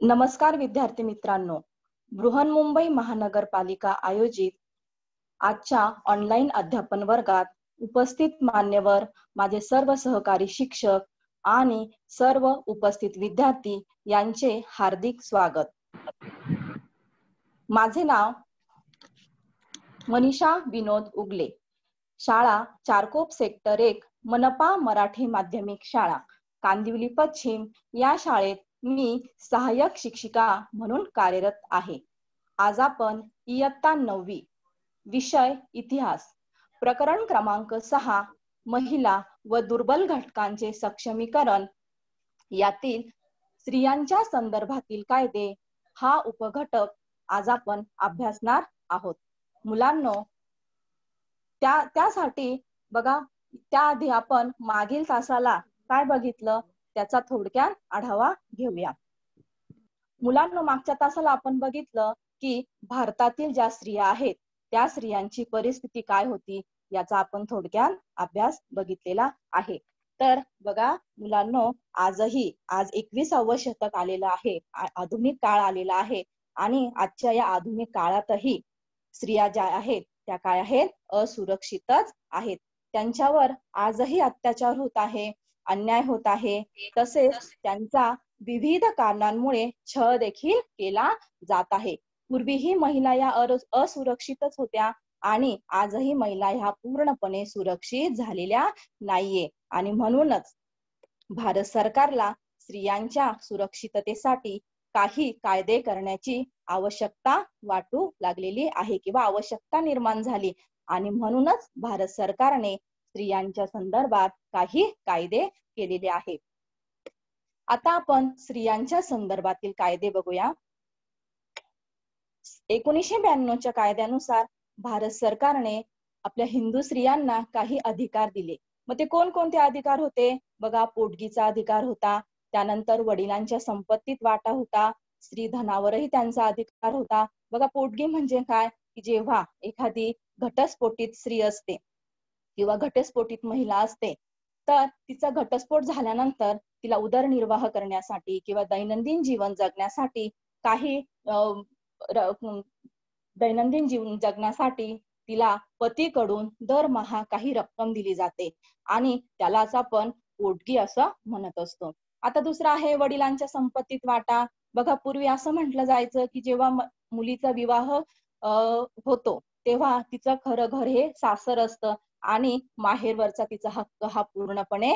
नमस्कार विद्यार्थी मित्रांनो, बृहन्मुंबई महानगरपालिका आयोजित आजच्या ऑनलाईन अध्यापन वर्गात उपस्थित मान्यवर, माझे सर्व सहकारी शिक्षक आणि सर्व उपस्थित विद्यार्थी यांचे हार्दिक स्वागत। माझे नाव मनीषा विनोद उगले, शाळा चारकोप सेक्टर 1 मनपा मराठी माध्यमिक शाळा कांदिवली पश्चिम या शाळेत मी सहाय्यक शिक्षिका म्हणून कार्यरत आहे। आज आपण इयत्ता 9वी विषय इतिहास प्रकरण क्रमांक 6 महिला व दुर्बल घटकांचे सक्षमीकरण यातील स्त्रियांच्या संदर्भातील कायदे हा उपघटक आज आपण अभ्यासणार आहोत। मुलांनो, त्यासाठी बघा, त्याआधी आपण मागील तासाला काय बघितलं त्याचा थोडक्यात आढावा घेऊया। मुलांनो, मागच्या तासाला आपण बघितलं की भारतातील ज्या स्त्रिया आहेत त्या स्त्रियांची परिस्थिती काय होती याचा आपण थोडक्यात अभ्यास बघितलेला आहे। तर बघा मुलांनो, आज 21वे शतक आलेलं आहे, आधुनिक काळ आलेला आहे आणि आजच्या या आधुनिक काळातही स्त्रिया ज्या आहेत त्या काय आहेत, असुरक्षितच आहेत। त्यांच्यावर आजही अत्याचार होत आहे, अन्याय होत आहे, तसेच त्यांचा विविध कारणांमुळे छळ देखील केला जात आहे। पूर्वीही महिला या असुरक्षितच होत्या आणि आजही महिला ह्या पूर्णपणे सुरक्षित झालेल्या नाहीये आणि म्हणूनच भारत सरकारला स्त्रियांच्या सुरक्षिततेसाठी काही कायदे करण्याची आवश्यकता वाटू लागलेली आहे किंवा आवश्यकता निर्माण झाली आणि म्हणूनच भारत सरकारने स्त्रियांच्या संदर्भात काही कायदे केलेले आहेत। आता आपण स्त्रियांच्या संदर्भातील कायदे बघूया। 1992च्या कायद्यानुसार भारत सरकारने आपल्या हिंदू स्त्रियांना काही अधिकार दिले। मग ते कोणकोणते अधिकार होते? बघा, पोटगीचा अधिकार होता, त्यानंतर वडिलांच्या संपत्तीत वाटा होता, स्त्री धनावरही त्यांचा अधिकार होता। बघा, पोटगी म्हणजे काय की जेव्हा एखादी घटस्फोटित स्त्री असते किंवा घटस्फोटित महिला असते तर तिचा घटस्फोट झाल्यानंतर तिला उदरनिर्वाह करण्यासाठी किंवा दैनंदिन जीवन जगण्यासाठी दैनंदिन जीवन जगण्यासाठी तिला पतीकडून दरमहा काही रक्कम दिली जाते आणि त्यालाच आपण पोटगी असं म्हणत असतो। आता दुसरा आहे वडिलांच्या संपत्तीत वाटा। बघा, पूर्वी असं म्हटलं जायचं की जेव्हा मुलीचा विवाह होतो तेव्हा तिचं खरं घर हे सासर असतं आणि माहेरवरचा तिचा हक्क हा पूर्णपणे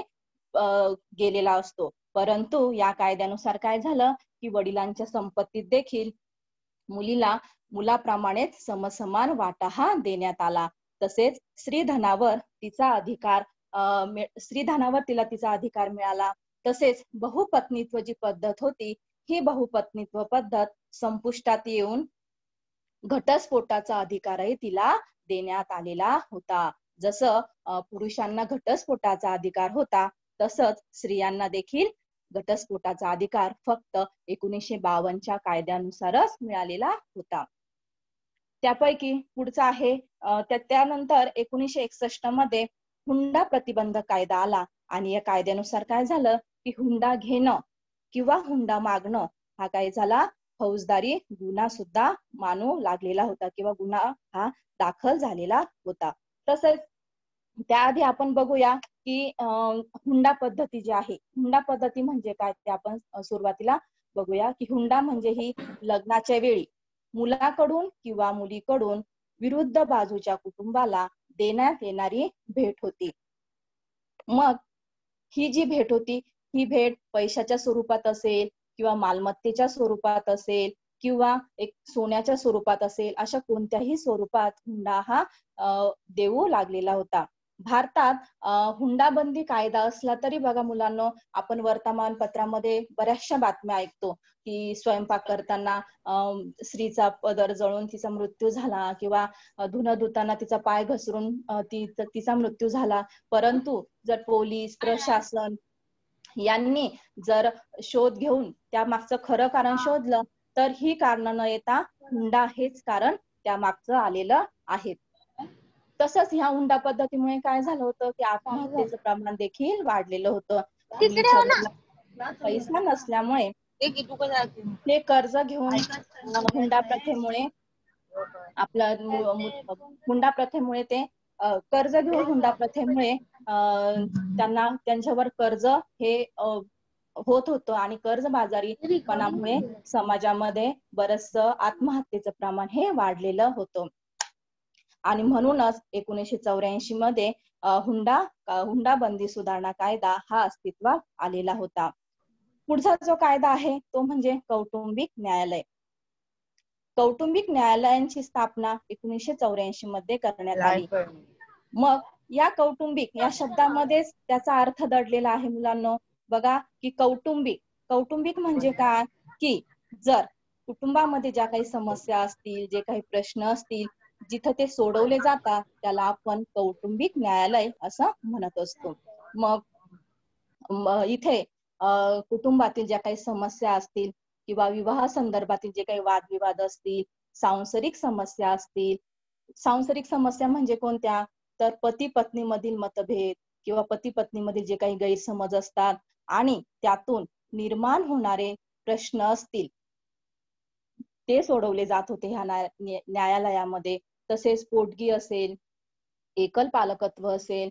गेलेला असतो। परंतु या कायद्यानुसार काय झालं की वडिलांच्या संपत्तीत देखील मुलाप्रमाणेच समसमान वाटा हा देण्यात आला। तसेच स्त्रीधनावर तिला तिचा अधिकार मिळाला। तसेच बहुपत्नीत्व जी पद्धत होती ही बहुपत्नीत्व पद्धत संपुष्टात येऊन घटस्फोटाचा अधिकारही तिला देण्यात आलेला होता। जसं पुरुषांना घटस्फोटाचा अधिकार होता तसंच स्त्रियांना देखील घटस्फोटाचा अधिकार फक्त 1952च्या कायद्यानुसारच मिळालेला होता। त्यापैकी पुढचा आहे त्यानंतर 1961 मध्ये हुंडा प्रतिबंधक कायदा आला आणि या कायद्यानुसार काय झालं की हुंडा घेणं किंवा हुंडा मागणं हा काय झाला, फौजदारी गुन्हा सुद्धा मानू लागलेला होता किंवा गुन्हा हा दाखल झालेला होता। तसेच त्याआधी आपण बघूया की हुंडा पद्धती जी आहे, हुंडा पद्धती म्हणजे काय ते आपण सुरुवातीला बघूया की हुंडा म्हणजे ही लग्नाच्या वेळी मुलाकडून किंवा मुलीकडून विरुद्ध बाजूच्या कुटुंबाला देण्यात येणारी भेट होती। मग ही जी भेट होती ही भेट पैशाच्या स्वरूपात असेल किंवा मालमत्तेच्या स्वरूपात असेल किंवा एक सोन्याच्या स्वरूपात असेल, अशा कोणत्याही स्वरूपात हुंडा हा देऊ लागलेला होता। भारतात हुंडाबंदी कायदा असला तरी बघा मुलांनो, आपण वर्तमानपत्रामध्ये बऱ्याचशा बातम्या ऐकतो की स्वयंपाक करताना स्त्रीचा पदर जळून तिचा मृत्यू झाला किंवा धुणं धुताना तिचा पाय घसरून तिचा मृत्यू झाला। परंतु जर पोलीस प्रशासन यांनी जर शोध घेऊन त्या मागचं खरं कारण शोधलं तर ही कारण न येता हुंडा हेच कारण त्या मागचं आलेलं आहे। तसंच ह्या हुंडा पद्धतीमुळे काय झालं होतं की आत्महत्येचं प्रमाण देखील वाढलेलं होतं आणि तिकडे हो सर्वांना पैसा नसल्यामुळे ते कर्ज घेऊन हुंडा प्रथेमुळे हुंडा प्रथेमुळे ते कर्ज घेऊन हुंडा प्रथेमुळे त्यांना त्यांच्यावर कर्ज हे होत होतं आणि कर्जबाजारीपणामुळे समाजामध्ये बरचसं आत्महत्येचं प्रमाण हे वाढलेलं होतं. आणि म्हणूनच 1984 मध्ये हुंडा बंदी सुधारणा कायदा हा अस्तित्वात आलेला होता. पुढचा जो कायदा आहे तो म्हणजे कौटुंबिक न्यायालय. कौटुंबिक न्यायालयांची स्थापना 1984 मध्ये करण्यात आली. मग या कौटुंबिक या शब्दामध्येच त्याचा अर्थ दडलेला आहे मुलांनो. बघा की कौटुंबिक म्हणजे काय की जर कुटुंबामध्ये ज्या काही समस्या असतील, जे काही प्रश्न असतील, जिथं ते सोडवले जातात त्याला आपण कौटुंबिक न्यायालय असं म्हणत असतो. मग इथे कुटुंबातील ज्या काही समस्या असतील किंवा विवाह संदर्भातील जे काही वादविवाद असतील, सांसारिक समस्या असतील, सांसारिक समस्या म्हणजे कोणत्या, तर पती पत्नी मधील मतभेद किंवा पती पत्नी मधील जे काही गैरसमज असतात आणि त्यातून निर्माण होणारे प्रश्न असतील ते सोडवले जात होते ह्या न्यायालयामध्ये. तसेच पोटगी असेल, एकल पालकत्व असेल,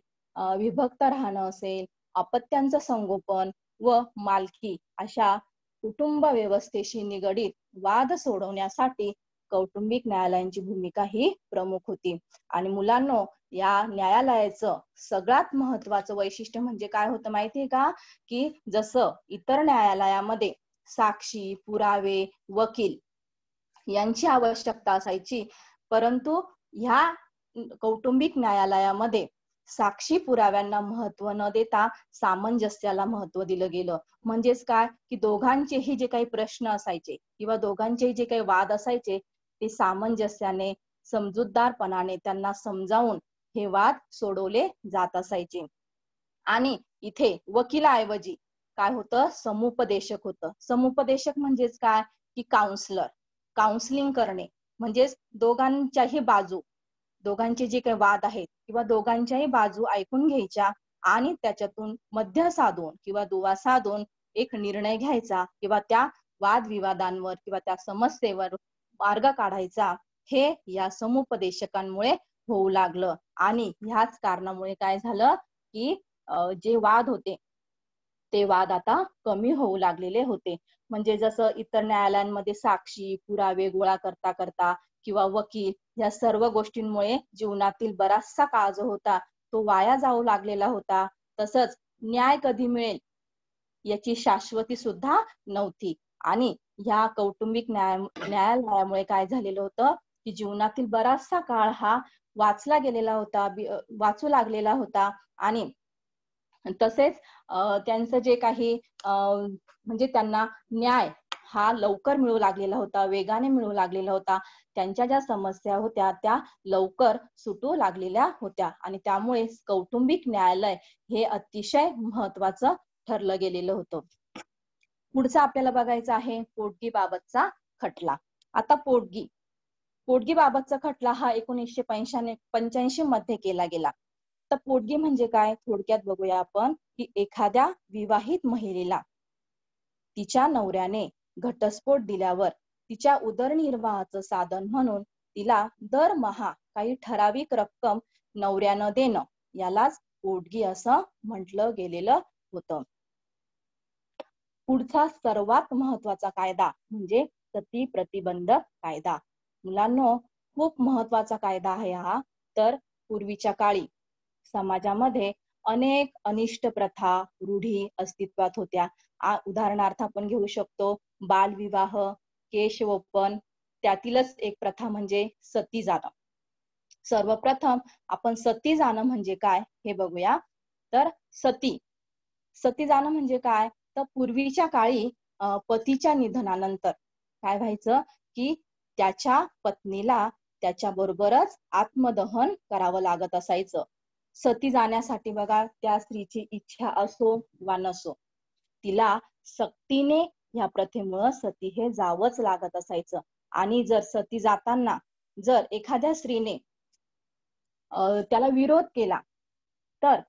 विभक्त राहणं असेल, अपत्यांचं संगोपन व मालकी अशा कुटुंब व्यवस्थेशी निगडीत वाद सोडवण्यासाठी कौटुंबिक न्यायालयांची भूमिका ही प्रमुख होती. आणि मुलांनो या न्यायालयाचं सगळ्यात महत्वाचं वैशिष्ट्य म्हणजे काय होतं माहितीये का, की जसं इतर न्यायालयामध्ये साक्षी, पुरावे, वकील यांची आवश्यकता असायची, परंतु ह्या कौटुंबिक न्यायालयामध्ये साक्षी पुराव्यांना महत्व न देता सामंजस्याला महत्व दिलं गेलं. म्हणजेच काय की दोघांचेही जे काही प्रश्न असायचे किंवा दोघांचेही जे काही वाद असायचे ते सामंजस्याने, समजूतदारपणाने त्यांना समजावून हे वाद सोडवले जात असायचे. आणि इथे वकिलाऐवजी काय होतं, समुपदेशक होतं. समुपदेशक म्हणजेच काय की काउन्सिलिंग करणे, म्हणजेच दोघांचे जे काही वाद आहेत किंवा दोघांच्याही बाजू ऐकून घ्यायच्या आणि त्याच्यातून मध्य साधून किंवा दुवा साधून एक निर्णय घ्यायचा किंवा त्या वादविवादांवर किंवा त्या समस्येवर मार्ग काढायचा, हे या समुपदेशकांमुळे होऊ लागलं. आणि ह्याच कारणामुळे काय झालं की जे वाद होते ते वाद आता कमी होऊ लागलेले होते. म्हणजे जसं इतर न्यायालयांमध्ये साक्षी पुरावे गोळा करता करता किंवा वकील या सर्व गोष्टींमुळे जीवनातील बराचसा काळ जो होता तो वाया जाऊ लागलेला होता. तसंच न्याय कधी मिळेल याची शाश्वती सुद्धा नव्हती. आणि ह्या कौटुंबिक न्यायालयामुळे काय झालेलं होतं की जीवनातील बराचसा काळ हा वाचू लागलेला होता. आणि तसेच त्यांचं जे काही म्हणजे त्यांना न्याय हा लवकर मिळू लागलेला होता, वेगाने मिळू लागलेला होता. त्यांच्या ज्या समस्या होत्या त्या लवकर सुटू लागलेल्या होत्या आणि त्यामुळे कौटुंबिक न्यायालय हे अतिशय महत्वाचं ठरलं गेलेलं होतं. पुढचा आपल्याला बघायचा आहे पोटगी बाबतचा खटला. आता पोटगी बाबतचा खटला हा 1985 मध्ये केला गेला. तर पोटगी म्हणजे काय थोडक्यात बघूया आपण, की एखाद्या विवाहित महिलेला तिच्या नवऱ्याने घटस्फोट दिल्यावर तिच्या उदरनिर्वाहाचं साधन म्हणून तिला दरमहा काही ठराविक रक्कम नवऱ्यानं देणं, यालाच पोटगी असं म्हटलं गेलेलं होतं. पुढचा सर्वात महत्वाचा कायदा म्हणजे सती प्रतिबंधक कायदा. मुलांनो खूप महत्वाचा कायदा आहे हा. तर पूर्वीच्या काळी समाजामध्ये अनेक अनिष्ट प्रथा, रूढी अस्तित्वात होत्या. उदाहरणार्थ आपण घेऊ शकतो बालविवाह, केशवपन, त्यातीलच एक प्रथा म्हणजे सती जाणं. सर्वप्रथम आपण सती जाणं म्हणजे काय हे बघूया. तर सती जाणं म्हणजे काय, तर पूर्वीच्या काळी पतीच्या निधनानंतर काय व्हायचं की त्याच्या पत्नीला त्याच्या बरोबरच आत्मदहन करावं लागत असायचं. सती जाण्यासाठी बघा त्या स्त्रीची इच्छा असो वा नसो, तिला सक्तीने ह्या प्रथेमुळे सती हे जावंच लागत असायचं. आणि जर सती जाताना जर एखाद्या स्त्रीने त्याला विरोध केला, तर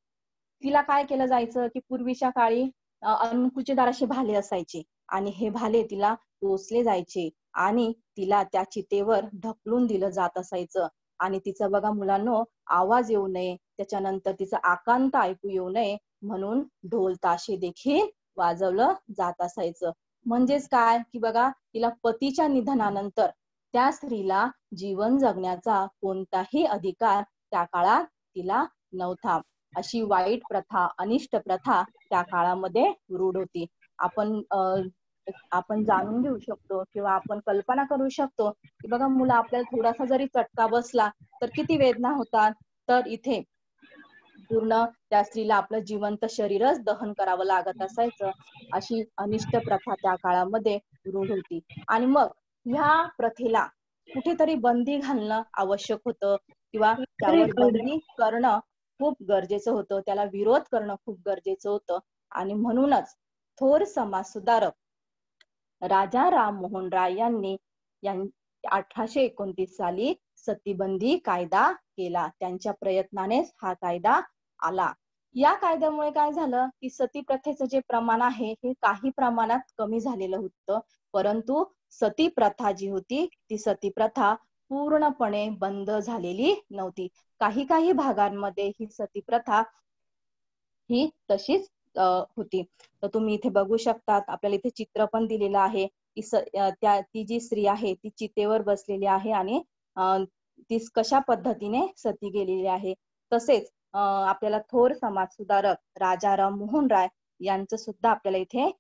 तिला काय केलं जायचं की पूर्वीच्या काळी अणकुचीदार असे भाले असायचे आणि हे भाले तिला टोचले जायचे आणि तिला त्या चितेवर ढकलून दिलं जात असायचं. आणि तिचा बघा मुलांनो आवाज येऊ नये, त्याच्यानंतर तिचं आकांत ऐकू येऊ नये म्हणून ढोल ताशे देखील वाजवलं जात असायचं. म्हणजेच काय की बघा तिला पतीच्या निधनानंतर त्या स्त्रीला जीवन जगण्याचा कोणताही अधिकार त्या काळात तिला नव्हता. अशी वाईट प्रथा, अनिष्ट प्रथा त्या काळामध्ये रूढ होती. आपण जाणून घेऊ शकतो किंवा आपण कल्पना करू शकतो की बघा मुलं आपल्याला थोडासा जरी चटका बसला तर किती वेदना होतात. तर इथे पूर्ण त्या स्त्रीला आपलं जिवंत शरीरच दहन करावं लागत असायचं. अशी अनिष्ट प्रथा त्या काळामध्ये रूढ होती. आणि मग ह्या प्रथेला कुठेतरी बंदी घालणं आवश्यक होतं किंवा त्यावर बंदी करणं खूप गरजेचं होतं, त्याला विरोध करणं खूप गरजेचं होतं. आणि म्हणूनच थोर समाज सुधारक राजा राममोहन राय यांनी 1829 साली सतीबंदी कायदा केला. त्यांच्या प्रयत्नानेच हा कायदा आला. या कायद्यामुळे काय झालं की सती प्रथेचं जे प्रमाण आहे हे काही प्रमाणात कमी झालेलं होतं, परंतु सती प्रथा जी होती ती सती प्रथा पूर्णपणे बंद झालेली नव्हती. काही भागांमध्ये ही सती प्रथा ही तशीच होती. तर तुम्ही इथे बघू शकतात, आपल्याला इथे चित्र पण दिलेलं आहे की ती जी स्त्री आहे ती चितेवर बसलेली आहे आणि ती कशा पद्धतीने सती गेलेली आहे. तसेच आपल्याला थोर समाज सुधारक राजा राममोहन राय यांचं सुद्धा आपल्याला इथे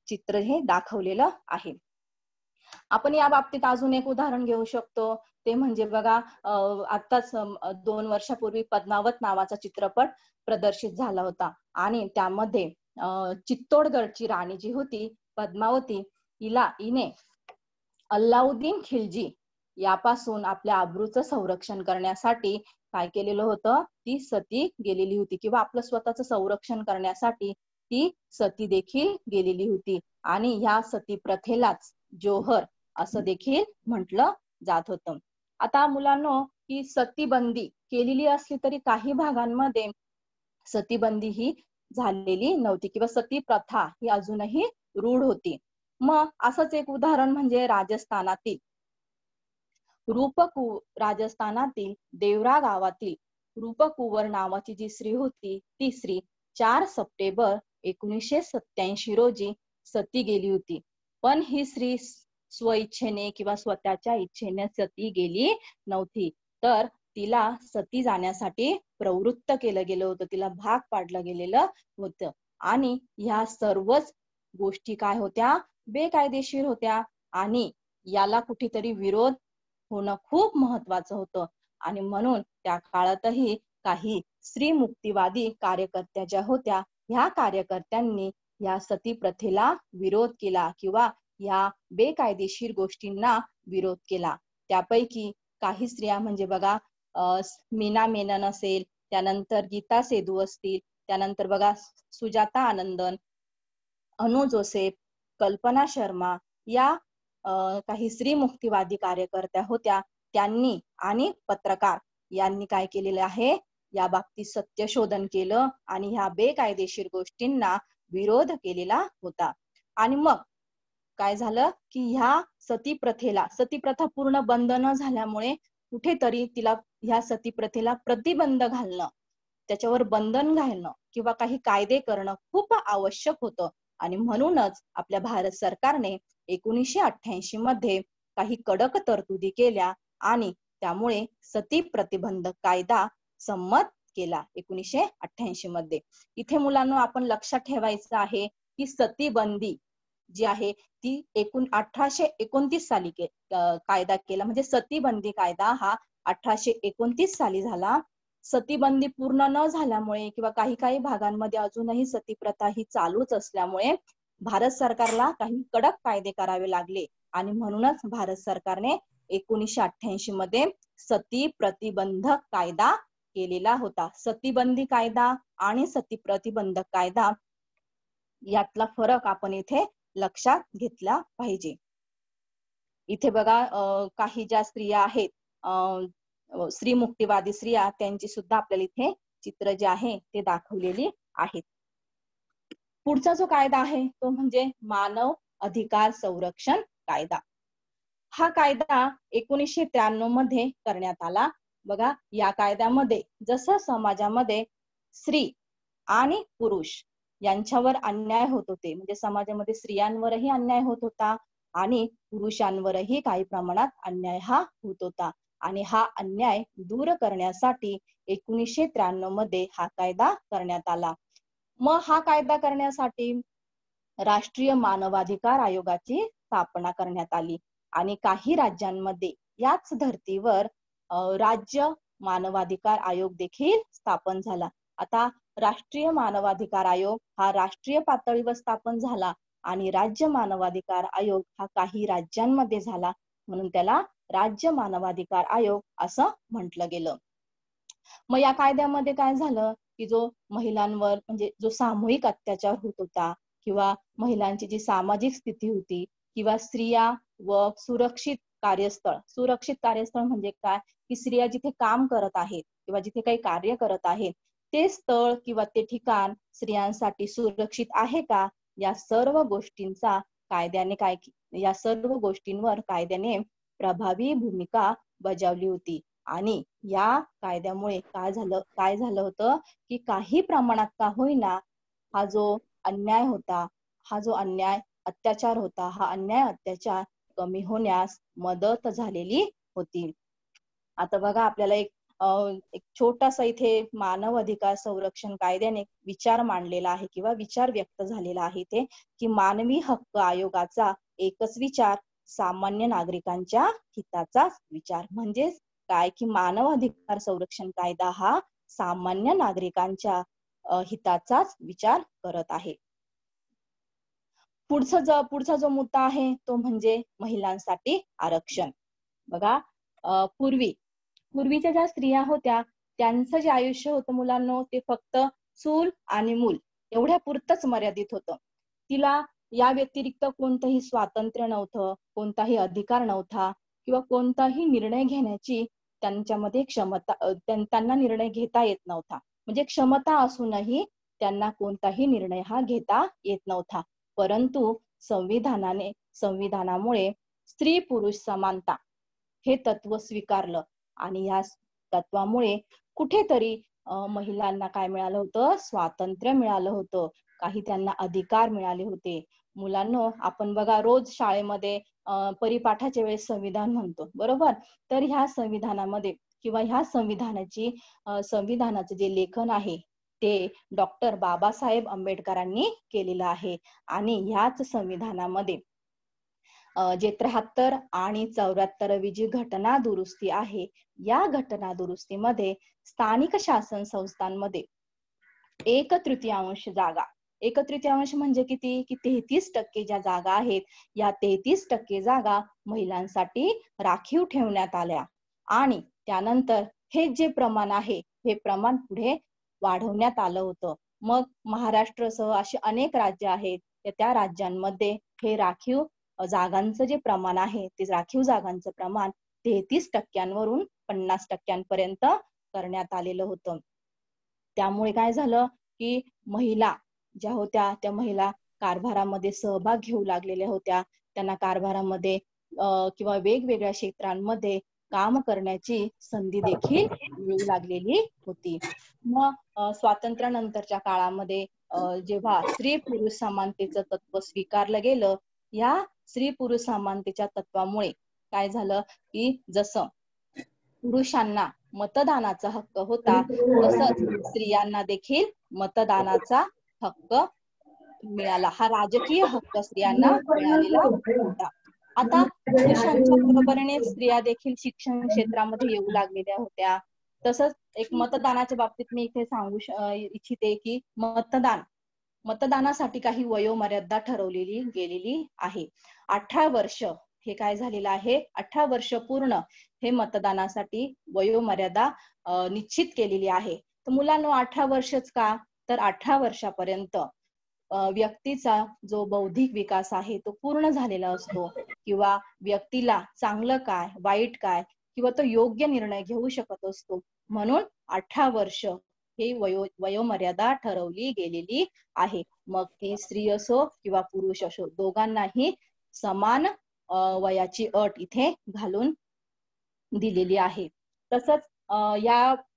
चित्र हे दाखवलेलं आहे. आपण या बाबतीत अजून एक उदाहरण घेऊ शकतो, ते म्हणजे बघा आताच 2 वर्षापूर्वी पद्मावत नावाचा चित्रपट प्रदर्शित झाला होता आणि त्यामध्ये चित्तोडगडची राणी जी होती पद्मावती, हिने अल्लाउद्दीन खिलजी यापासून आपल्या अब्रूचं संरक्षण करण्यासाठी काय केलेलं होतं, ती सती गेलेली होती किंवा आपलं स्वतःचं संरक्षण करण्यासाठी ती सती देखील गेलेली होती. आणि ह्या सती प्रथेलाच जोहर असं देखील म्हटलं जात होतं. आता मुलांनो ही सतीबंदी केलेली असली तरी काही भागांमध्ये सतीबंदी ही झालेली नव्हती किंवा सती प्रथा ही अजूनही रूढ होती. मग असंच एक उदाहरण म्हणजे राजस्थानातील देवरा गावातील रूपकुवर नावाची जी स्त्री होती ती स्त्री 4 सप्टेंबर 1987 रोजी सती गेली होती. पण ही स्त्री स्वइच्छेने किंवा स्वतःच्या इच्छेने सती गेली नव्हती, तर तिला सती जाण्यासाठी प्रवृत्त केलं गेलं होतं, तिला भाग पाडलं गेलेलं होतं. आणि ह्या सर्वच गोष्टी काय होत्या, बेकायदेशीर होत्या आणि याला कुठेतरी विरोध होणं खूप महत्वाचं होतं. आणि म्हणून त्या काळातही काही स्त्री मुक्तीवादी कार्यकर्त्या ज्या होत्या, ह्या कार्यकर्त्यांनी या सती प्रथेला विरोध केला किंवा या बेकायदेशीर गोष्टींना विरोध केला. त्यापैकी काही स्त्रिया म्हणजे बघा मीना मेनन असेल, त्यानंतर गीता सेधू असतील, त्यानंतर बघा सुजाता आनंदन, अनु जोसेफ, कल्पना शर्मा या काही स्त्री मुक्तीवादी कार्यकर्त्या होत्या. त्यांनी आणि पत्रकार यांनी काय केलेलं आहे, या बाबतीत सत्यशोधन केलं आणि ह्या बेकायदेशीर गोष्टींना विरोध केलेला होता. आणि मग काय झालं की ह्या सती प्रथा पूर्ण बंद न झाल्यामुळे कुठेतरी तिला ह्या सती प्रथेला प्रतिबंध घालणं, त्याच्यावर बंधन घालणं किंवा काही कायदे करणं खूप आवश्यक होतं. आणि म्हणूनच आपल्या भारत सरकारने 1988 मध्ये काही कडक तरतुदी केल्या आणि त्यामुळे सती प्रतिबंधक कायदा संमत केला 1988 मध्ये. इथे मुलांना आपण लक्षात ठेवायचं आहे की सतीबंदी जी आहे ती 1829 साली कायदा केला, म्हणजे सतीबंदी कायदा हा 1829 साली झाला. सतीबंदी पूर्ण न झाल्यामुळे किंवा काही भागांमध्ये अजूनही सती प्रथा ही चालूच असल्यामुळे भारत सरकारला काही कडक कायदे करावे लागले आणि म्हणूनच भारत सरकारने 1988 मध्ये सती प्रतिबंधक कायदा केलेला होता. सतीबंदी कायदा आणि सती प्रतिबंधक कायदा यातला फरक आपण इथे लक्षात घेतला पाहिजे. इथे बघा काही ज्या स्त्रिया आहेत स्त्री मुक्तीवादी स्त्रिया त्यांची सुद्धा आपल्याला इथे चित्र जे आहे ते दाखवलेली आहेत. पुढचा जो कायदा आहे तो म्हणजे मानव अधिकार संरक्षण कायदा. हा कायदा 1993 मध्ये करण्यात आला. बघा, या कायद्यामध्ये जसं समाजामध्ये स्त्री आणि पुरुष यांच्यावर अन्याय होत होते, म्हणजे समाजामध्ये स्त्रियांवरही अन्याय होत होता आणि पुरुषांवरही काही प्रमाणात अन्याय हा होत होता. आणि हा अन्याय दूर करण्यासाठी 1993 मध्ये हा कायदा करण्यात आला. मग हा कायदा करण्यासाठी राष्ट्रीय मानवाधिकार आयोगाची स्थापना करण्यात आली आणि काही राज्यांमध्ये याच धर्तीवर राज्य मानवाधिकार आयोग देखील स्थापन झाला. आता राष्ट्रीय मानवाधिकार आयोग हा राष्ट्रीय पातळीवर स्थापन झाला आणि राज्य मानवाधिकार आयोग हा काही राज्यांमध्ये झाला, म्हणून त्याला राज्य मानवाधिकार आयोग असं म्हटलं गेलं. मग या कायद्यामध्ये काय झालं की जो महिलांवर म्हणजे जो सामूहिक अत्याचार होत होता किंवा महिलांची जी सामाजिक स्थिती होती किंवा स्त्रिया व सुरक्षित कार्यस्थळ म्हणजे काय की स्त्रिया जिथे काम करत आहेत किंवा जिथे काही कार्य करत आहेत ते स्थळ किंवा ते ठिकाण स्त्रियांसाठी सुरक्षित आहे का, या सर्व गोष्टींचा या सर्व गोष्टींवर कायद्याने प्रभावी भूमिका बजावली होती. आणि या कायद्यामुळे काय झालं होतं की काही प्रमाणात का होईना हा जो अन्याय होता, हा जो अत्याचार होता, हा अत्याचार कमी होण्यास मदत झालेली होती. आता बघा, आपल्याला एक छोटासा इथे मानव अधिकार संरक्षण कायद्याने विचार मांडलेला आहे किंवा विचार व्यक्त झालेला आहे ते की मानवी हक्क आयोगाचा एकच विचार सामान्य नागरिकांच्या हिताचा विचार. म्हणजे काय की मानव अधिकार संरक्षण कायदा हा सामान्य नागरिकांच्या हिताचाच विचार करत आहे. पुढचा जो मुद्दा आहे तो म्हणजे महिलांसाठी आरक्षण. बघा, पूर्वीच्या ज्या स्त्रिया होत्या त्यांचं जे आयुष्य होतं मुलांनो ते फक्त चूल आणि मूल एवढ्या पुरतच मर्यादित होतं. तिला या व्यतिरिक्त कोणतंही स्वातंत्र्य नव्हतं, कोणताही अधिकार नव्हता किंवा कोणताही निर्णय घेण्याची त्यांच्यामध्ये त्यांना निर्णय घेता येत नव्हता. म्हणजे क्षमता असूनही त्यांना कोणताही निर्णय हा घेता येत नव्हता. परंतु संविधानामुळे स्त्री पुरुष समानता हे तत्व स्वीकारलं आणि या तत्वामुळे कुठेतरी महिलांना काय मिळालं होतं, स्वातंत्र्य मिळालं होतं, काही त्यांना अधिकार मिळाले होते. मुलांनो, आपण बघा रोज शाळेमध्ये परिपाठाच्या वेळेस संविधान म्हणतो, बरोबर? तर ह्या संविधानामध्ये किंवा ह्या संविधानाचं जे लेखन आहे ते डॉक्टर बाबासाहेब आंबेडकरांनी केलेलं आहे. आणि ह्याच संविधानामध्ये जे 73 आणि 74वी जी घटना दुरुस्ती आहे, या घटना दुरुस्तीमध्ये स्थानिक शासन संस्थांमध्ये 1/3 जागा, 1/3 म्हणजे किती की 33% ज्या जागा आहेत, या 33% जागा महिलांसाठी राखीव ठेवण्यात आल्या. आणि त्यानंतर हे जे प्रमाण आहे हे प्रमाण पुढे वाढवण्यात आलं होतं. मग महाराष्ट्रासह असे अनेक राज्य आहेत, त्या राज्यांमध्ये हे राखीव जागांचं जे प्रमाण आहे ते राखीव जागांचं प्रमाण 33% 50% करण्यात आलेलं होतं. त्यामुळे काय झालं की महिला ज्या होत्या त्या महिला कारभारामध्ये सहभाग घेऊ लागलेल्या होत्या. त्यांना कारभारामध्ये किंवा वेगवेगळ्या क्षेत्रांमध्ये काम करण्याची संधी देखील मिळू लागलेली होती. मग स्वातंत्र्यानंतरच्या काळामध्ये जेव्हा स्त्री पुरुष समानतेचं तत्व स्वीकारलं गेलं, या स्त्री पुरुष समानतेच्या तत्वामुळे काय झालं की जसं पुरुषांना मतदानाचा हक्क होता तसंच स्त्रियांना देखील मतदानाचा हक्क मिळाला. हा राजकीय हक्क स्त्रियांना मिळालेला होता. आता पुरुषांच्या बरोबरीने स्त्रिया देखील शिक्षण क्षेत्रामध्ये येऊ लागलेल्या होत्या. तसंच एक मतदानाच्या बाबतीत मी इथे सांगू इच्छिते की मतदानासाठी काही वयोमर्यादा ठरवलेली गेलेली आहे. 18 वर्ष हे काय झालेलं आहे, 18 वर्ष पूर्ण हे मतदानासाठी वयोमर्यादा निश्चित केलेली आहे. तर मुलांनो 18 वर्षच का, तर 18 वर्षापर्यंत व्यक्तीचा जो बौद्धिक विकास आहे तो पूर्ण झालेला असतो किंवा व्यक्तीला चांगलं काय वाईट काय किंवा तो योग्य निर्णय घेऊ शकत असतो. म्हणून 18 वर्ष ही वयोमर्यादा ठरवली गेलेली आहे. मग ती स्त्री असो किंवा पुरुष असो, दोघांनाही समान वयाची अट इथे घालून दिलेली आहे. तसंच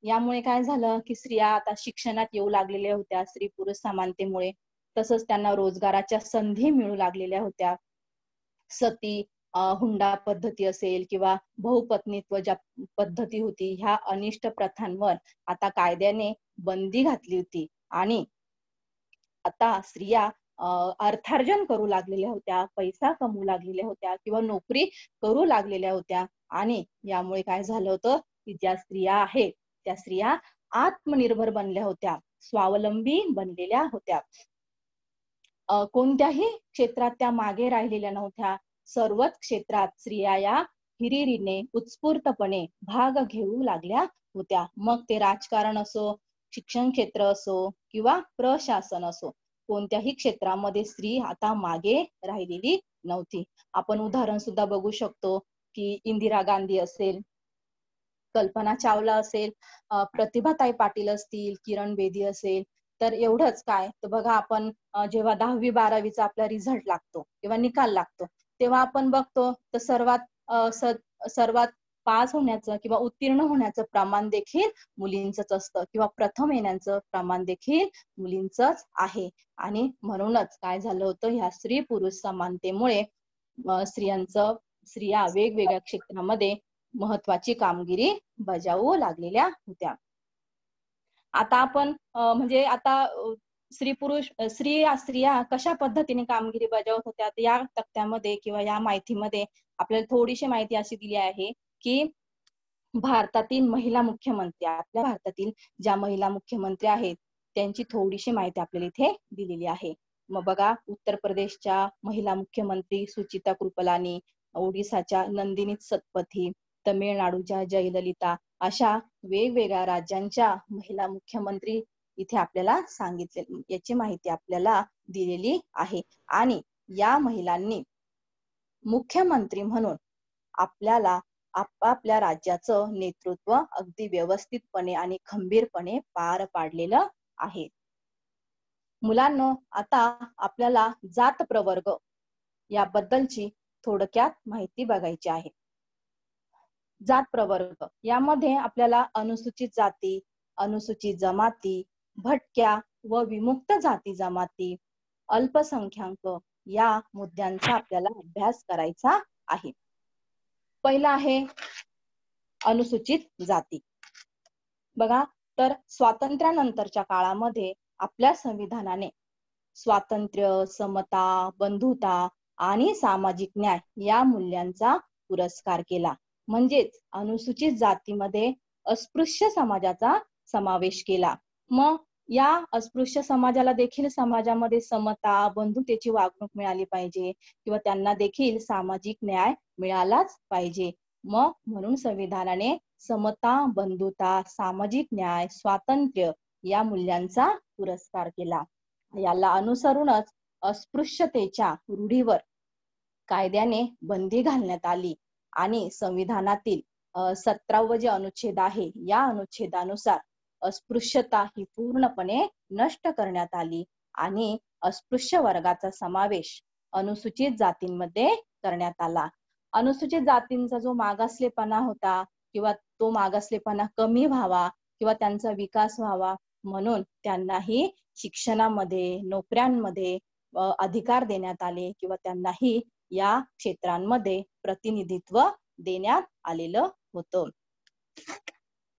यामुळे काय झालं की स्त्रिया आता शिक्षणात येऊ लागलेल्या होत्या स्त्री पुरुष समानतेमुळे. तसंच त्यांना रोजगाराच्या संधी मिळू लागलेल्या होत्या. सती, हुंडा पद्धती असेल किंवा बहुपत्नीत्व ज्या पद्धती होती, ह्या अनिष्ट प्रथांवर आता कायद्याने बंदी घातली होती आणि आता स्त्रिया अर्थार्जन करू लागलेल्या होत्या, पैसा कमवू लागलेल्या होत्या किंवा नोकरी करू लागलेल्या होत्या. आणि यामुळे काय झालं होतं की ज्या स्त्रिया आहेत त्या स्त्रिया आत्मनिर्भर बनल्या होत्या, स्वावलंबी बनलेल्या होत्या. कोणत्याही क्षेत्रात त्या मागे राहिलेल्या नव्हत्या. सर्वच क्षेत्रात स्त्रिया या हिरिरीने उत्स्फूर्तपणे भाग घेऊ लागल्या होत्या. मग ते राजकारण असो, शिक्षण क्षेत्र असो किंवा प्रशासन असो, कोणत्याही क्षेत्रामध्ये स्त्री आता मागे राहिलेली नव्हती. आपण उदाहरण सुद्धा बघू शकतो की इंदिरा गांधी असेल, कल्पना चावला असेल, प्रतिभाताई पाटील असतील, किरण बेदी असेल. तर एवढंच काय तर बघा आपण जेव्हा 10वी 12वीचा आपला रिझल्ट लागतो किंवा निकाल लागतो, तेव्हा आपण बघतो तर सर्वात पास होण्याचं किंवा उत्तीर्ण होण्याचं प्रमाण देखील मुलींचंच असतं किंवा प्रथम येण्याचं प्रमाण देखील मुलींचंच आहे. आणि म्हणूनच काय झालं होतं, ह्या स्त्री पुरुष समानतेमुळे स्त्रिया वेगवेगळ्या क्षेत्रामध्ये महत्वाची कामगिरी बजावू लागलेल्या होत्या. आता आपण म्हणजे आता स्त्रिया कशा पद्धतीने कामगिरी बजावत होत्या या तक्त्यामध्ये किंवा या माहितीमध्ये आपल्याला थोडीशी माहिती अशी दिली आहे की भारतातील महिला मुख्यमंत्री, आपल्या भारतातील ज्या महिला मुख्यमंत्री आहेत त्यांची थोडीशी माहिती आपल्याला इथे दिलेली आहे. मग बघा, उत्तर प्रदेशच्या महिला मुख्यमंत्री सुचिता कृपलानी, ओडिसाच्या नंदिनी सतपथी, तमिळनाडूच्या जयललिता, अशा वेगवेगळ्या राज्यांच्या महिला मुख्यमंत्री इथे आपल्याला सांगितले, याची माहिती आपल्याला दिलेली आहे. आणि या महिलांनी मुख्यमंत्री म्हणून आपल्याला आपापल्या राज्याचं नेतृत्व अगदी व्यवस्थितपणे आणि खंबीरपणे पार पाडलेलं आहे. मुलांनो, आता आपल्याला जात प्रवर्ग याबद्दलची थोडक्यात माहिती बघायची आहे. जात प्रवर्ग यामध्ये आपल्याला अनुसूचित जाती, अनुसूचित जमाती, भटक्या व विमुक्त जाती जमाती, अल्पसंख्याक या मुद्द्यांचा आपल्याला अभ्यास करायचा आहे. पहिला आहे अनुसूचित जाती. बघा, तर स्वातंत्र्यानंतरच्या काळामध्ये आपल्या संविधानाने स्वातंत्र्य, समता, बंधुता आणि सामाजिक न्याय या मूल्यांचा पुरस्कार केला. म्हणजेच अनुसूचित जातीमध्ये अस्पृश्य समाजाचा समावेश केला. मग या अस्पृश्य समाजाला देखील समाजामध्ये समता, बंधुतेची वागणूक मिळाली पाहिजे किंवा त्यांना देखील सामाजिक न्याय मिळालाच पाहिजे. मग म्हणून संविधानाने समता, बंधुता, सामाजिक न्याय, स्वातंत्र्य या मूल्यांचा पुरस्कार केला. याला अनुसरूनच अस्पृश्यतेच्या रूढीवर कायद्याने बंदी घालण्यात आली आणि संविधानातील 17वा जे अनुच्छेद आहे या अनुच्छेदानुसार अस्पृश्यता ही पूर्णपणे नष्ट करण्यात आली आणि अस्पृश्य वर्गाचा समावेश अनुसूचित जातींमध्ये करण्यात आला. अनुसूचित जातींचा जो मागासलेपणा होता किंवा तो मागासलेपणा कमी व्हावा किंवा त्यांचा विकास व्हावा म्हणून त्यांनाही शिक्षणामध्ये, नोकऱ्यांमध्ये अधिकार देण्यात आले किंवा त्यांनाही या क्षेत्रांमध्ये प्रतिनिधित्व देण्यात आलेलं होतं.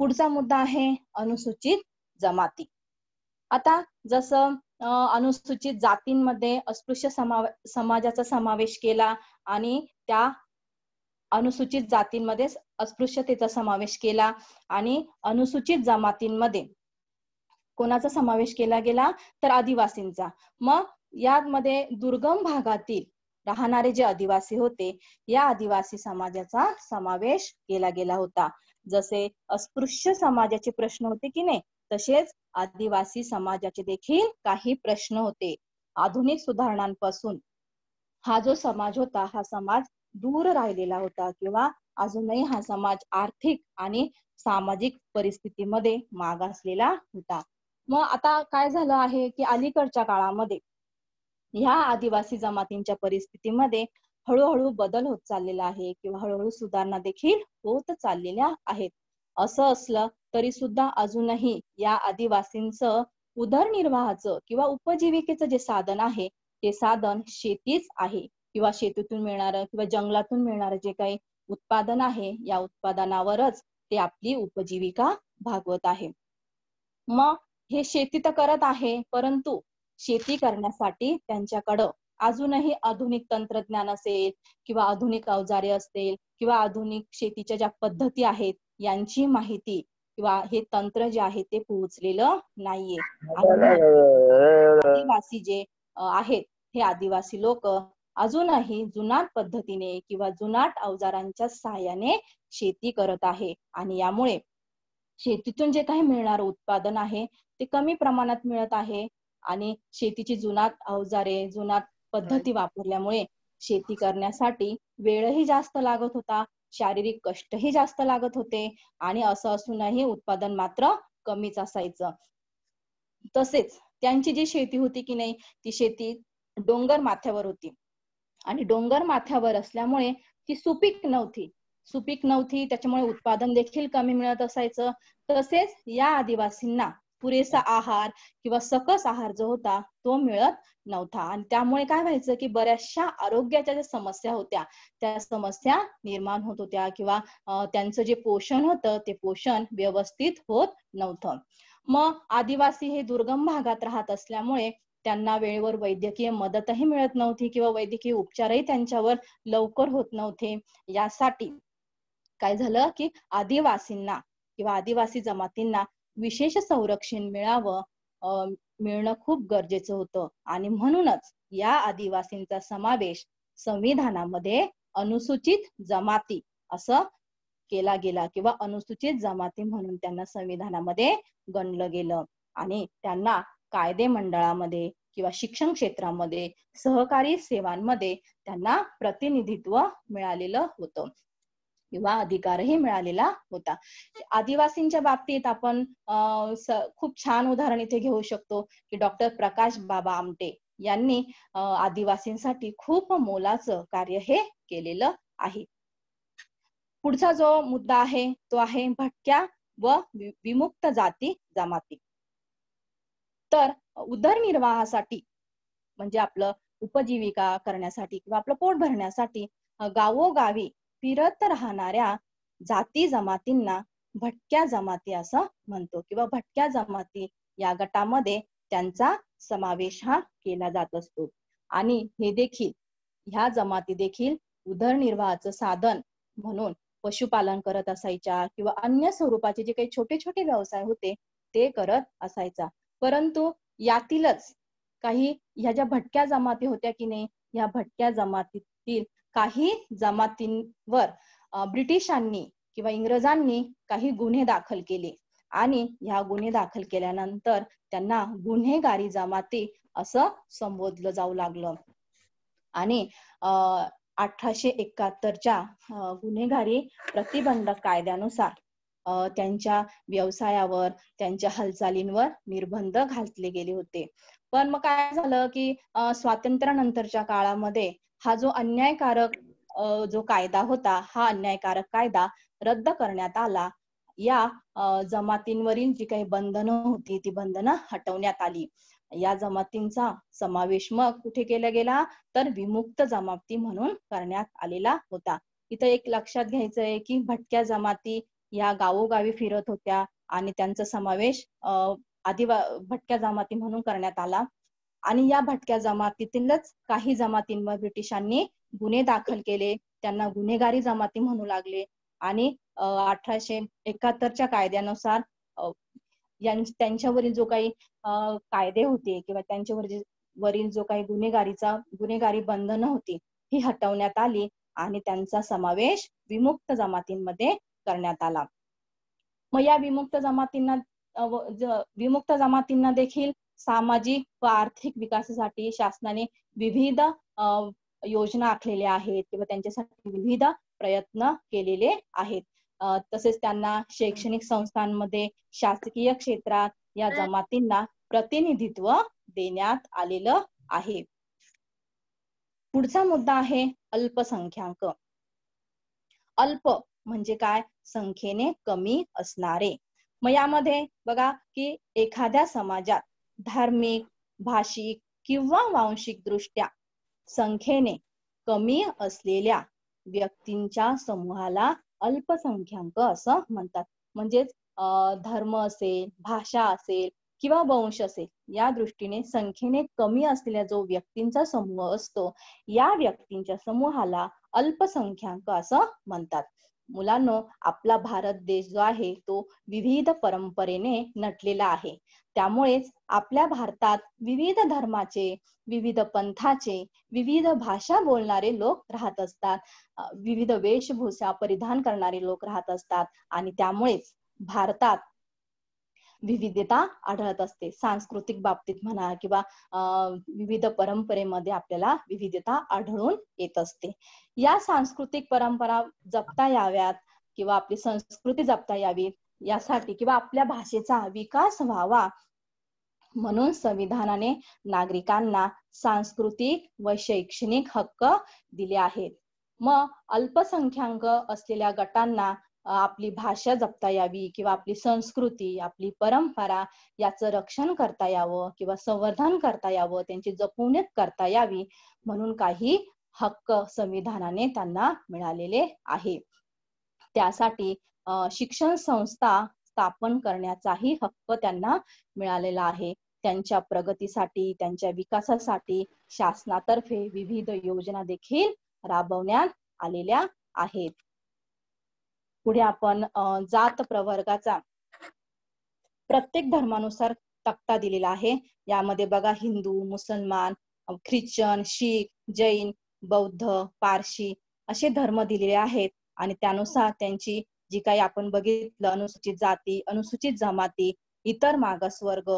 पुढचा मुद्दा आहे अनुसूचित जमाती. आता जसं अनुसूचित जातींमध्ये अस्पृश्य समाजाचा समावेश केला आणि त्या अनुसूचित जातींमध्ये अस्पृश्यतेचा समावेश केला आणि अनुसूचित जमातींमध्ये कोणाचा समावेश केला गेला तर आदिवासींचा. मग यामध्ये दुर्गम भागातील राहणारे जे आदिवासी होते या आदिवासी समाजाचा समावेश केला गेला होता. जसे अस्पृश्य समाजाचे प्रश्न होते की नाही, तसेच आदिवासी समाजाचे देखील काही प्रश्न होते. आधुनिक सुधारणांपासून हा जो समाज होता हा समाज दूर राहिलेला होता किंवा अजूनही हा समाज आर्थिक आणि सामाजिक परिस्थितीमध्ये मागासलेला होता. मग आता काय झालं आहे की अलीकडच्या काळामध्ये ह्या आदिवासी जमातींच्या परिस्थितीमध्ये हळूहळू बदल होत चाललेला आहे किंवा हळूहळू सुधारणा देखील होत चाललेल्या आहेत. असं असलं तरी सुद्धा अजूनही या आदिवासींचं उदरनिर्वाहाचं किंवा उपजीविकेचं जे साधन आहे ते साधन शेतीच आहे किंवा शेतीतून मिळणारं किंवा जंगलातून मिळणारं जे काही उत्पादन आहे या उत्पादनावरच ते आपली उपजीविका भागवत आहे. मग हे शेती तर करत आहे, परंतु शेती करण्यासाठी त्यांच्याकडं अजूनही आधुनिक तंत्रज्ञान असेल किंवा आधुनिक अवजारे असतील किंवा आधुनिक शेतीच्या ज्या पद्धती आहेत यांची माहिती किंवा हे तंत्र जे आहे ते पोहोचलेलं नाहीये. आदिवासी जे आहेत हे आदिवासी लोक अजूनही जुनाट पद्धतीने किंवा जुनाट अवजारांच्या सहाय्याने शेती करत आहे आणि यामुळे शेतीतून जे काही मिळणारं उत्पादन आहे ते कमी प्रमाणात मिळत आहे आणि शेतीची जुनाट अवजारे जुनाट पद्धती वापरल्यामुळे शेती करण्यासाठी वेळही जास्त लागत होता, शारीरिक कष्टही जास्त लागत होते आणि असं असूनही उत्पादन मात्र कमीच असायचं. तसेच त्यांची जी शेती होती की नाही ती शेती डोंगर माथ्यावर होती आणि डोंगर माथ्यावर असल्यामुळे ती सुपीक नव्हती त्याच्यामुळे उत्पादन देखील कमी मिळत असायचं. तसेच या आदिवासींना पुरेसा आहार किंवा सकस आहार जो होता तो मिळत नव्हता आणि त्यामुळे काय व्हायचं की बऱ्याचशा आरोग्याच्या ज्या समस्या होत्या त्या समस्या निर्माण होत होत्या किंवा त्यांचं जे पोषण होतं ते पोषण व्यवस्थित होत नव्हतं. मग आदिवासी हे दुर्गम भागात राहत असल्यामुळे त्यांना वेळेवर वैद्यकीय मदतही मिळत नव्हती किंवा वैद्यकीय उपचारही त्यांच्यावर लवकर होत नव्हते. यासाठी काय झालं की आदिवासींना किंवा आदिवासी जमातींना विशेष संरक्षण मिळणं खूप गरजेचं होतं आणि म्हणूनच या आदिवासींचा समावेश संविधानामध्ये अनुसूचित जमाती असं केला गेला किंवा अनुसूचित जमाती म्हणून त्यांना संविधानामध्ये गणलं गेलं आणि त्यांना कायदे मंडळामध्ये किंवा शिक्षण क्षेत्रामध्ये सहकारी सेवांमध्ये त्यांना प्रतिनिधित्व मिळालेलं होतं किंवा अधिकारही मिळालेला होता. आदिवासींच्या बाबतीत आपण खूप छान उदाहरण इथे घेऊ शकतो की डॉक्टर प्रकाश बाबा आमटे यांनी आदिवासींसाठी खूप मोलाचं कार्य हे केलेलं आहे. पुढचा जो मुद्दा आहे तो आहे भटक्या व विमुक्त जाती जमाती. तर उदरनिर्वाहासाठी म्हणजे आपलं उपजीविका करण्यासाठी किंवा आपलं पोट भरण्यासाठी गावोगावी फिरत राहणाऱ्या जाती जमातींना भटक्या जमाती असं म्हणतो किंवा भटक्या जमाती या गटामध्ये त्यांचा समावेश हा केला जात असतो आणि हे देखील ह्या जमाती देखील उदरनिर्वाहाचं साधन म्हणून पशुपालन करत असायच्या किंवा अन्य स्वरूपाचे जे काही छोटे छोटे व्यवसाय होते ते करत असायचा. परंतु यातीलच काही ह्या ज्या भटक्या जमाती होत्या की नाही या भटक्या जमातीतील काही जमातींवर ब्रिटिशांनी किंवा इंग्रजांनी काही गुन्हे दाखल केले आणि ह्या गुन्हे दाखल केल्यानंतर त्यांना गुन्हेगारी जमाती असं संबोधलं जाऊ लागलं आणि 1871च्या गुन्हेगारी प्रतिबंधक कायद्यानुसार त्यांच्या व्यवसायावर त्यांच्या हालचालींवर निर्बंध घातले गेले होते. पण मग काय झालं की स्वातंत्र्यानंतरच्या काळामध्ये हा जो अन्यायकारक जो कायदा होता हा अन्यायकारक कायदा रद्द करण्यात आला. या जमातींवरील जी काही बंधनं होती ती बंधनं हटवण्यात आली. या जमातींचा समावेश मग कुठे केला गेला तर विमुक्त जमाती म्हणून करण्यात आलेला होता. इथं एक लक्षात घ्यायचंय की भटक्या जमाती या गावोगावी फिरत होत्या आणि त्यांचा समावेश भटक्या जमाती म्हणून करण्यात आला आणि या भटक्या जमातीतीलच काही जमातींवर ब्रिटिशांनी गुन्हे दाखल केले, त्यांना गुन्हेगारी जमाती म्हणू लागले आणि 1871च्या कायद्यानुसार त्यांच्यावरील जो काही कायदे होते किंवा त्यांच्यावरील जो काही गुन्हेगारी बंधनं होती ही हटवण्यात आली आणि त्यांचा समावेश विमुक्त जमातींमध्ये करण्यात आला. मग या विमुक्त जमातींना देखील सामाजिक व आर्थिक विकासासाठी शासनाने विविध योजना आखलेल्या आहेत किंवा त्यांच्यासाठी विविध प्रयत्न केलेले आहेत. तसेच त्यांना शैक्षणिक संस्थांमध्ये, शासकीय क्षेत्रात या जमातींना प्रतिनिधित्व देण्यात आलेलं आहे. पुढचा मुद्दा आहे अल्पसंख्याक. अल्प म्हणजे काय? संख्येने कमी असणारे. मग यामध्ये बघा की एखाद्या समाजात धार्मिक, भाषिक किंवा वांशिक दृष्ट्या संख्येने कमी असलेल्या व्यक्तींच्या समूहाला अल्पसंख्याक असं म्हणतात. म्हणजेच धर्म असेल, भाषा असेल किंवा वंश असेल, या दृष्टीने संख्येने कमी असलेल्या जो व्यक्तींचा समूह असतो, या व्यक्तींच्या समूहाला अल्पसंख्याक असं म्हणतात. मुलांनो, आपला भारत देश जो आहे तो विविध परंपरेने नटलेला आहे. त्यामुळेच आपल्या भारतात विविध धर्माचे, विविध पंथाचे, विविध भाषा बोलणारे लोक राहत असतात, विविध वेशभूषा परिधान करणारे लोक राहत असतात आणि त्यामुळेच भारतात विविधता आढळत असते. सांस्कृतिक बाबतीत म्हणा किंवा विविध परंपरेमध्ये आपल्याला विविधता आढळून येत असते. या सांस्कृतिक परंपरा जपता याव्यात किंवा आपली संस्कृती जपता यावी यासाठी किंवा आपल्या भाषेचा विकास व्हावा म्हणून संविधानाने नागरिकांना सांस्कृतिक व शैक्षणिक हक्क दिले आहेत. मग अल्पसंख्याक असलेल्या गटांना आपली भाषा जपता यावी किंवा आपली संस्कृती, आपली परंपरा याचं रक्षण करता यावं किंवा संवर्धन करता यावं, त्यांची जपवणूक करता यावी म्हणून काही हक्क संविधानाने त्यांना मिळालेले आहे. त्यासाठी शिक्षण संस्था स्थापन करण्याचाही हक्क त्यांना मिळालेला आहे. त्यांच्या प्रगतीसाठी, त्यांच्या विकासासाठी शासनातर्फे विविध योजना देखील राबवण्यात आलेल्या आहेत. पुढे आपण जात प्रवर्गाचा प्रत्येक धर्मानुसार तक्ता दिलेला आहे. यामध्ये बघा हिंदू, मुसलमान, ख्रिश्चन, शीख, जैन, बौद्ध, पारशी असे धर्म दिलेले आहेत आणि त्यानुसार त्यांची जी काही आपण बघितलं अनुसूचित जाती, अनुसूचित जमाती, इतर मागासवर्ग,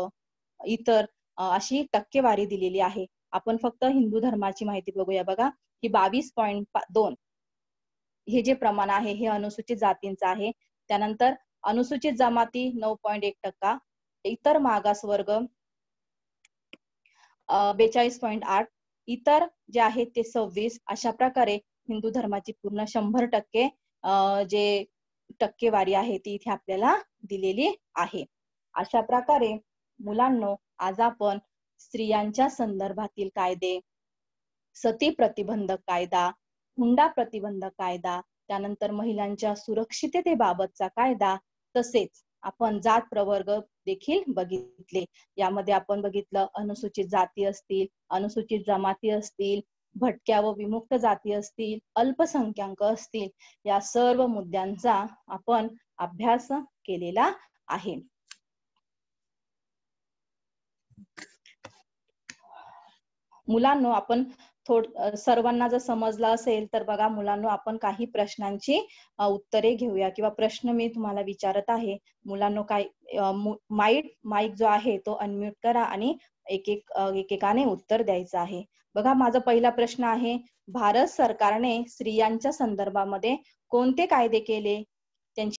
इतर अशी टक्केवारी दिलेली आहे. आपण फक्त हिंदू धर्माची माहिती बघूया. बघा की 22.2 हे जे प्रमाण आहे हे अनुसूचित जातींचं आहे. त्यानंतर अनुसूचित जमाती 9.1%, इतर मागासवर्ग 42.8, इतर जे आहेत ते 26. अशा प्रकारे हिंदू धर्माची पूर्ण 100% जे टक्केवारी आहे ती इथे आपल्याला दिलेली आहे. अशा प्रकारे मुलांनो, आज आपण स्त्रियांच्या संदर्भातील कायदे, सती प्रतिबंधक कायदा, हुंडा प्रतिबंधक कायदा, त्यानंतर महिलांच्या सुरक्षिततेबाबतचा कायदा, तसेच आपण जात प्रवर्ग देखील बघितले. यामध्ये आपण बघितलं अनुसूचित जाती असतील, अनुसूचित जमाती असतील, भटक्या व विमुक्त जाती असतील, अल्पसंख्याक असतील, या सर्व मुद्द्यांचा आपण अभ्यास केलेला आहे. मुलांनो, आपण सर्वांना जर समजलं असेल तर बघा मुलांनो, आपण काही प्रश्नांची उत्तरे घेऊया किंवा प्रश्न मी तुम्हाला विचारत आहे. मुलांनो, काय माईक जो आहे तो अनम्यूट करा आणि एकेकाने उत्तर द्यायचं आहे. बघा, माझा पहिला प्रश्न आहे, भारत सरकारने स्त्रियांच्या संदर्भामध्ये कोणते कायदे केले? त्यांची